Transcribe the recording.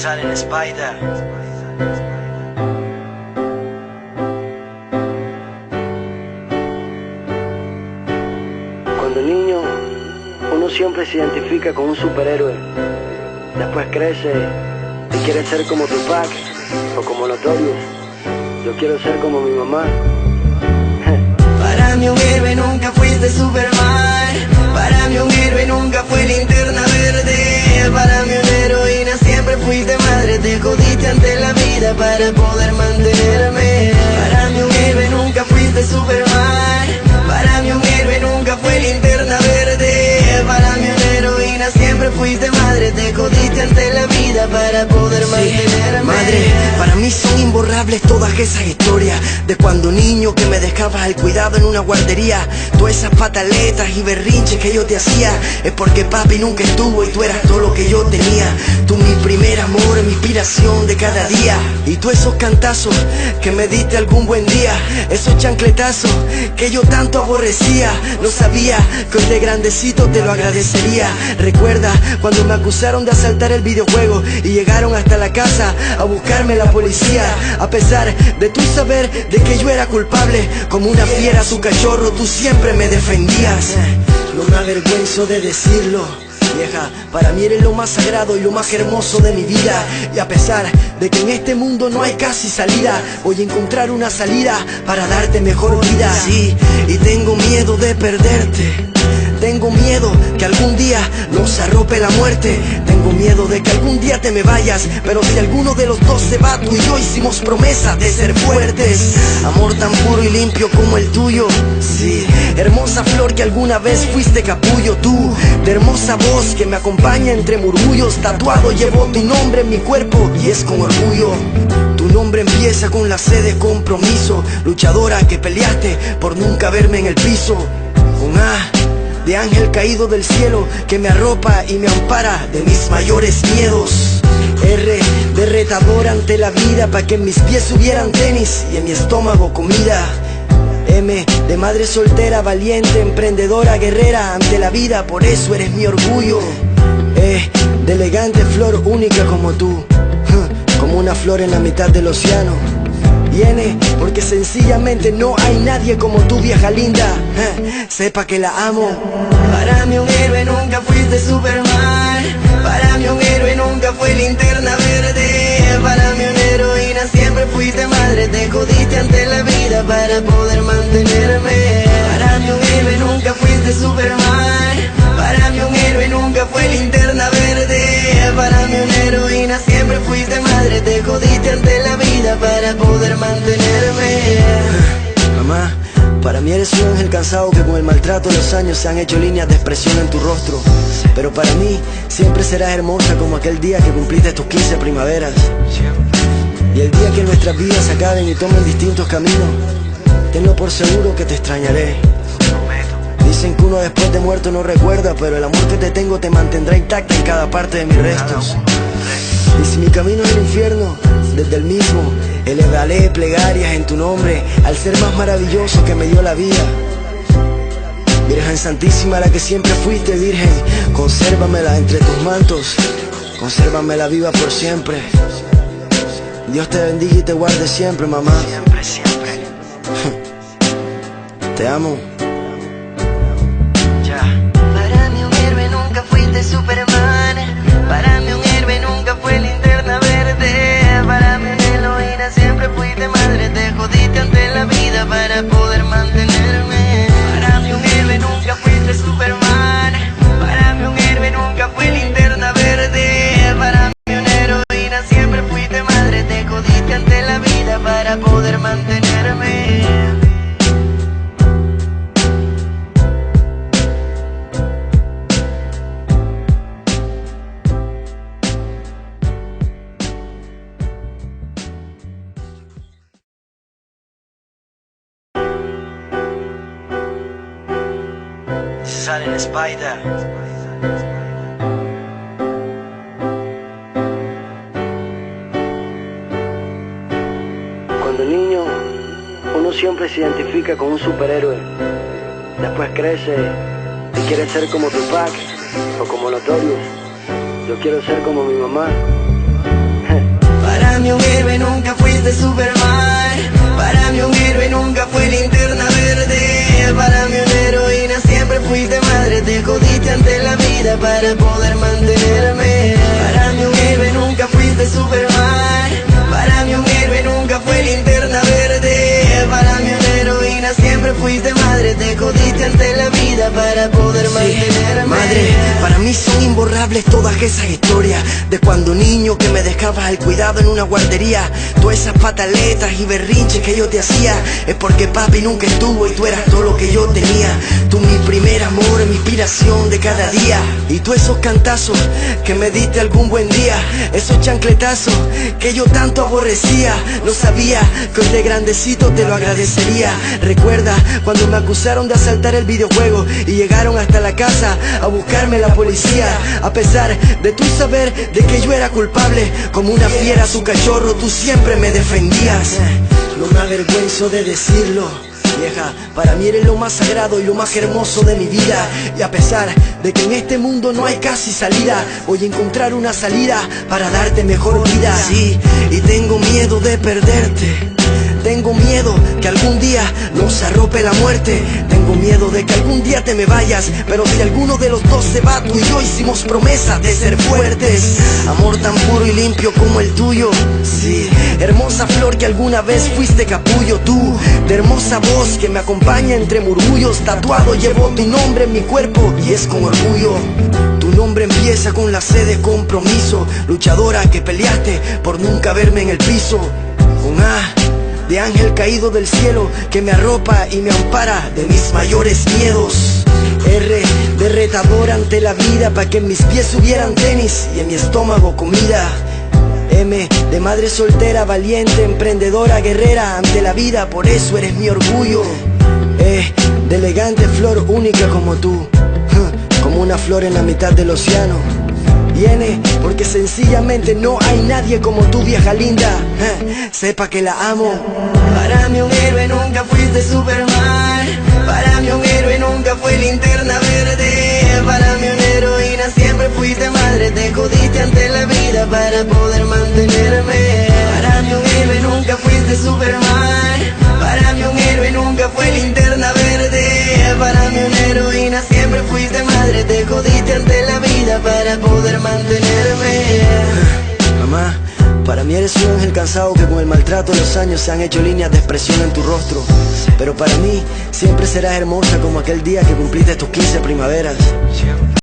Salen Spider. Cuando niño, uno siempre se identifica con un superhéroe. Después crece y quiere ser como Tupac o como Notorious. Yo quiero ser como mi mamá. Para mí un héroe nunca fuiste Superman. Para mí un héroe nunca fue Linterna Verde. Para mí una heroína siempre fuiste madre. Te jodiste ante la vida para poder mantenerme. Para mí un héroe nunca fuiste Superman. Para mí un héroe nunca fue Linterna Verde. Para mí una heroína siempre fuiste madre. Te jodiste ante la vida para poder mantenerme. Madre, para mí son imborrables todas esas historias de cuando niño que me dejabas el cuidado en una guardería. Todas esas pataletas y berrinches que yo te hacía es porque papi nunca estuvo y tú eras todo lo que yo tenía. Tú mi primer amor, mi inspiración de cada día. Y tú esos cantazos que me diste algún buen día, esos chancletazos que yo tanto aborrecía. No sabía que hoy de grandecito te lo agradecería. Recuerda cuando me acusaron de asaltar el videojuego y llegaron hasta la casa a buscarme la policía. A pesar de tú saber de que yo era culpable, como una fiera su cachorro tú siempre me defendías. No me avergüenzo de decirlo, vieja, para mí eres lo más sagrado y lo más hermoso de mi vida. Y a pesar de que en este mundo no hay casi salida, voy a encontrar una salida para darte mejor vida. Sí, y tengo miedo de perderte. Tengo miedo que algún día nos arrope la muerte. Tengo miedo de que algún día te me vayas, pero si alguno de los dos se va, tú y yo hicimos promesa de ser fuertes. Amor tan puro y limpio como el tuyo. Sí, hermosa flor que alguna vez fuiste capullo. Tú, de hermosa voz que me acompaña entre murmullos. Tatuado llevo tu nombre en mi cuerpo y es con orgullo. Tu nombre empieza con la C de compromiso. Luchadora que peleaste por nunca verme en el piso. Con A de ángel caído del cielo que me arropa y me ampara de mis mayores miedos. R de retador ante la vida pa' que en mis pies hubieran tenis y en mi estómago comida. M de madre soltera, valiente, emprendedora, guerrera ante la vida, por eso eres mi orgullo. E de elegante flor única como tú, como una flor en la mitad del océano. Y N porque sencillamente no hay nadie como tú, vieja linda. Sepa que la amo. Para mí un héroe nunca fuiste Superman. Para mí un héroe nunca fue Linterna Verde. Para mí una heroína siempre fuiste madre. Te jodiste ante la vida para poder mantenerme. Para mí un héroe nunca fuiste Superman. Para mí un héroe nunca fue Linterna Verde. Para mí una heroína siempre fuiste madre. Te jodiste ante la vida para poder mantenerme. Mamá, para mí eres un ángel cansado que con el maltrato de los años se han hecho líneas de expresión en tu rostro. Pero para mí siempre serás hermosa como aquel día que cumpliste tus 15 primaveras. Y el día que nuestras vidas se acaben y tomen distintos caminos, tenlo por seguro que te extrañaré. Dicen que uno después de muerto no recuerda, pero el amor que te tengo te mantendrá intacta en cada parte de mis restos. Y si mi camino es el infierno, desde el mismo elevaré plegarias en tu nombre al ser más maravilloso que me dio la vida. Virgen Santísima, la que siempre fuiste virgen, consérvamela entre tus mantos, consérvamela viva por siempre. Dios te bendiga y te guarde siempre, mamá. Siempre, siempre. Te amo. Ya. Para mí un héroe nunca fuiste Superman. Para mí un héroe nunca fue Linterna Verde. Para mí una heroína siempre fuiste madre. Te jodiste ante la vida para poder mantenerme. Para mí un héroe nunca fuiste Superman. Para mí un héroe nunca fue Linterna Verde. Para mí una heroína siempre fuiste madre. Te jodiste ante la vida para poder mantenerme. Salen Spider. Cuando niño, uno siempre se identifica con un superhéroe. Después crece y quiere ser como Tupac o como Notorious. Yo quiero ser como mi mamá. Para mí un héroe nunca fuiste Superman. Para mí un héroe nunca fue Linterna Verde. Para mí una heroína siempre fuiste madre. Te jodiste ante la vida para poder mantenerme. Para mí un héroe nunca fuiste Superman. Para mí un héroe nunca fue Linterna Verde. Para mí una heroína siempre fuiste madre. Te jodiste ante la vida para poder mantenerme. Madre, para mí son imborrables todas esas historias de cuando niño que me dejabas al cuidado en una guardería. Todas esas pataletas y berrinches que yo te hacía es porque papi nunca estuvo y tú eras todo lo que yo tenía. Tú mi primer amor, mi inspiración de cada día. Y tú esos cantazos que me diste algún buen día, esos chancletazos que yo tanto aborrecía. No sabía que hoy de grandecito te lo agradecería. Recuerda cuando me acusaron de asaltar el videojuego y llegaron hasta la casa a buscarme la policía. A pesar de tú saber de que yo era culpable, como una fiera su cachorro tú siempre me defendías. No me avergüenzo de decirlo, vieja, para mí eres lo más sagrado y lo más hermoso de mi vida. Y a pesar de que en este mundo no hay casi salida, voy a encontrar una salida para darte mejor vida. Sí, y tengo miedo de perderte. Tengo miedo que algún día nos arrope la muerte. Tengo miedo de que algún día te me vayas, pero si alguno de los dos se va, tú y yo hicimos promesa de ser fuertes. Amor tan puro y limpio como el tuyo. Sí, hermosa flor que alguna vez fuiste capullo. Tú, de hermosa voz que me acompaña entre murmullos. Tatuado llevo tu nombre en mi cuerpo y es con orgullo. Tu nombre empieza con la C de compromiso. Luchadora que peleaste por nunca verme en el piso. Con A de ángel caído del cielo que me arropa y me ampara de mis mayores miedos. R de retador ante la vida pa' que en mis pies hubieran tenis y en mi estómago comida. M de madre soltera, valiente, emprendedora, guerrera ante la vida, por eso eres mi orgullo. E de elegante flor única como tú, como una flor en la mitad del océano. Viene porque sencillamente no hay nadie como tú, vieja linda. Sepa que la amo. Para mí un héroe nunca fuiste Superman. Para mí un héroe nunca fue Linterna Verde. Para mí una heroína siempre fuiste madre. Te jodiste ante la vida para poder mantenerme. Para mí un héroe nunca fuiste Superman. Para mí un héroe nunca fue Linterna Verde. Para mí una heroína siempre fuiste madre. Te jodiste ante la vida para poder mantenerme. Mamá, para mí eres un ángel cansado que con el maltrato de los años se han hecho líneas de expresión en tu rostro. Pero para mí siempre serás hermosa como aquel día que cumpliste tus 15 primaveras.